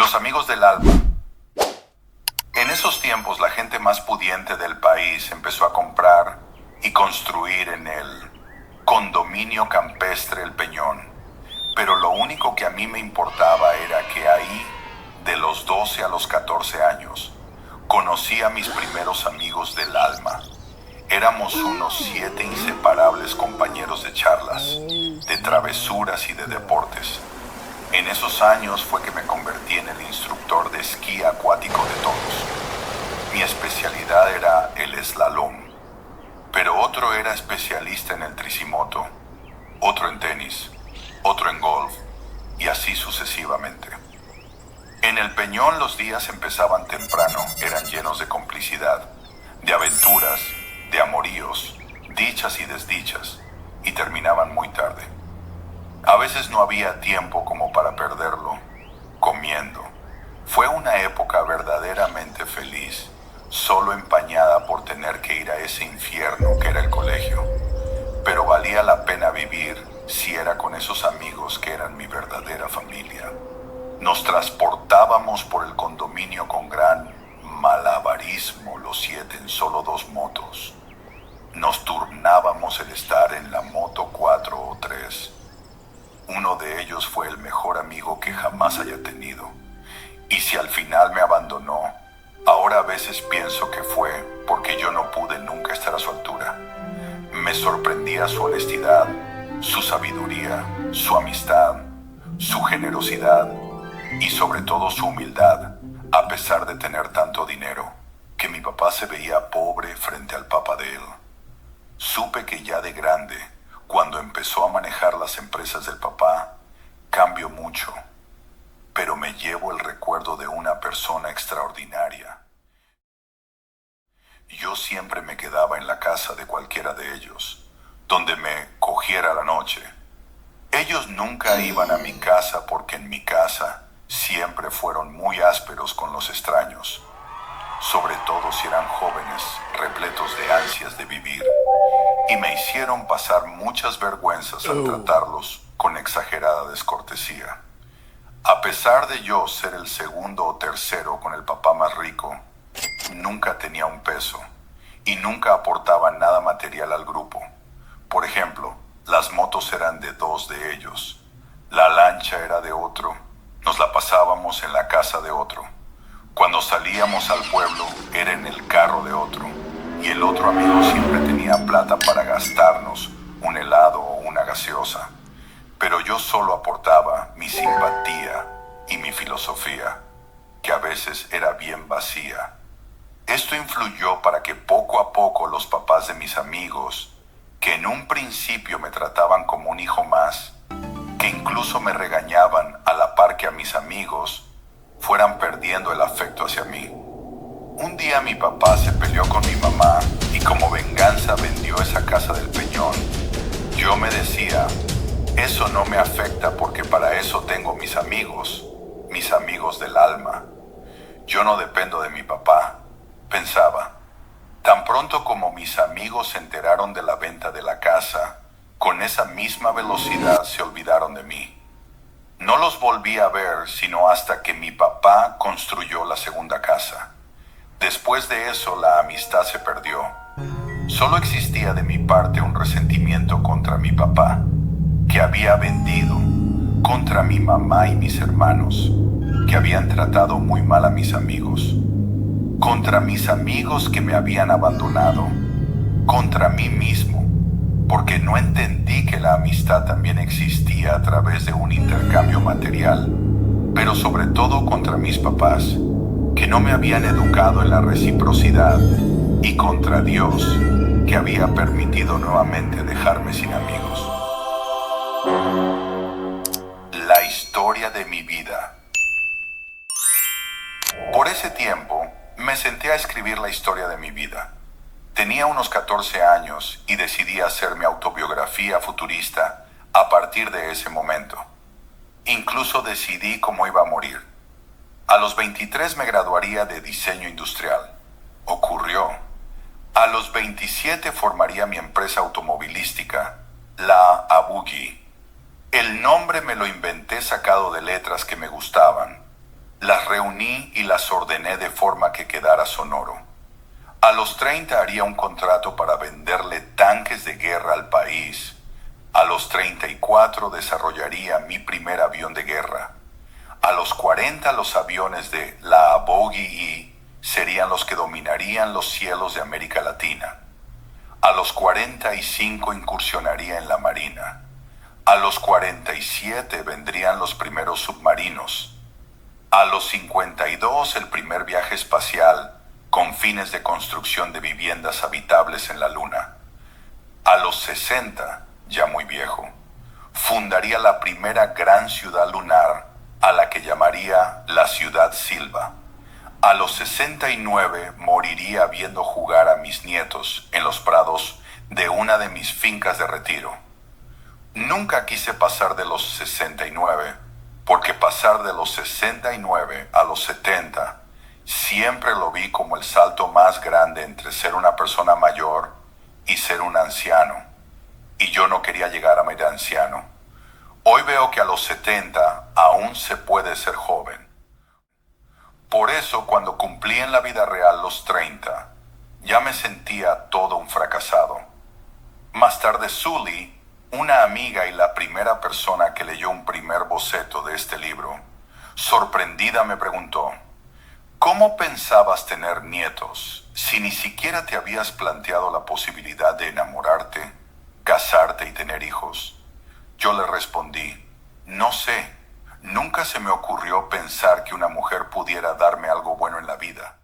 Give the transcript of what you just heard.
Los amigos del alma. En esos tiempos la gente más pudiente del país empezó a comprar y construir en el condominio campestre El Peñón. Pero lo único que a mí me importaba era que ahí, de los 12 a los 14 años, conocí a mis primeros amigos del alma. Éramos unos 7 inseparables compañeros de charlas, de travesuras y de deportes. En esos años fue que me convertí en el instructor de esquí acuático de todos. Mi especialidad era el slalom, pero otro era especialista en el tricimoto, otro en tenis, otro en golf, y así sucesivamente. En El Peñón los días empezaban temprano, eran llenos de complicidad, de aventuras, de amoríos, dichas y desdichas, y terminaban muy tarde. A veces no había tiempo como para perderlo comiendo. Fue una época verdaderamente feliz, solo empañada por tener que ir a ese infierno que era el colegio. Pero valía la pena vivir si era con esos amigos que eran mi verdadera familia. Nos transportábamos por el condominio con gran malabarismo, los 7 en solo 2 motos. Nos turnábamos el estar en la moto 4 o 3. Uno de ellos fue el mejor amigo que jamás haya tenido. Y si al final me abandonó, ahora a veces pienso que fue porque yo no pude nunca estar a su altura. Me sorprendía su honestidad, su sabiduría, su amistad, su generosidad y sobre todo su humildad, a pesar de tener tanto dinero, que mi papá se veía pobre frente al papá de él. Supe que ya de grande, cuando empezó a manejar las empresas del papá, cambió mucho, pero me llevo el recuerdo de una persona extraordinaria. Yo siempre me quedaba en la casa de cualquiera de ellos, donde me cogiera la noche. Ellos nunca iban a mi casa porque en mi casa siempre fueron muy ásperos con los extraños, sobre todo si eran jóvenes repletos de ansias de vivir, y me hicieron pasar muchas vergüenzas al tratarlos con exagerada descortesía. A pesar de yo ser el segundo o tercero con el papá más rico, nunca tenía un peso y nunca aportaba nada material al grupo. Por ejemplo, las motos eran de 2 de ellos, la lancha era de otro, nos la pasábamos en la casa de otro. Cuando salíamos al pueblo era en el carro de otro, y el otro amigo siempre tenía plata para gastarnos un helado o una gaseosa. Pero yo solo aportaba mi simpatía y mi filosofía, que a veces era bien vacía. Esto influyó para que poco a poco los papás de mis amigos, que en un principio me trataban como un hijo más, que incluso me regañaban a la par que a mis amigos, fueran perdiendo el afecto hacia mí. Un día mi papá se peleó con mi mamá y como venganza vendió esa casa del Peñón. Yo me decía, eso no me afecta porque para eso tengo mis amigos del alma. Yo no dependo de mi papá, pensaba. Tan pronto como mis amigos se enteraron de la venta de la casa, con esa misma velocidad se olvidaron de mí. No los volví a ver sino hasta que mi papá construyó la segunda casa. Después de eso la amistad se perdió. Solo existía de mi parte un resentimiento contra mi papá, que había vendido, contra mi mamá y mis hermanos, que habían tratado muy mal a mis amigos, contra mis amigos que me habían abandonado, contra mí mismo, porque no entendí que la amistad también existía a través de un intercambio material, pero sobre todo contra mis papás, que no me habían educado en la reciprocidad, y contra Dios, que había permitido nuevamente dejarme sin amigos. La historia de mi vida. Por ese tiempo, me senté a escribir la historia de mi vida. Tenía unos 14 años y decidí hacer mi autobiografía futurista a partir de ese momento. Incluso decidí cómo iba a morir. A los 23 me graduaría de diseño industrial. Ocurrió. A los 27 formaría mi empresa automovilística, la Abugi. El nombre me lo inventé sacado de letras que me gustaban. Las Las reuní y las ordené de forma que quedara sonoro. A los 30 haría un contrato para venderle tanques de guerra al país. A los 34 desarrollaría mi primer avión de guerra. A los 40 los aviones de la Abogue serían los que dominarían los cielos de América Latina. A los 45 incursionaría en la Marina. A los 47 vendrían los primeros submarinos. A los 52 el primer viaje espacial con fines de construcción de viviendas habitables en la Luna. A los 60, ya muy viejo, fundaría la primera gran ciudad lunar a la que llamaría la Ciudad Silva. A los 69 moriría viendo jugar a mis nietos en los prados de una de mis fincas de retiro. Nunca quise pasar de los 69, porque pasar de los 69 a los 70 siempre lo vi como el salto más grande entre ser una persona mayor y ser un anciano. Y yo no quería llegar a ser anciano. Hoy veo que a los 70 aún se puede ser joven. Por eso, cuando cumplí en la vida real los 30, ya me sentía todo un fracasado. Más tarde, Sully, una amiga y la primera persona que leyó un primer boceto de este libro, sorprendida me preguntó: ¿cómo pensabas tener nietos si ni siquiera te habías planteado la posibilidad de enamorarte, casarte y tener hijos? Yo le respondí: no sé. Nunca se me ocurrió pensar que una mujer pudiera darme algo bueno en la vida.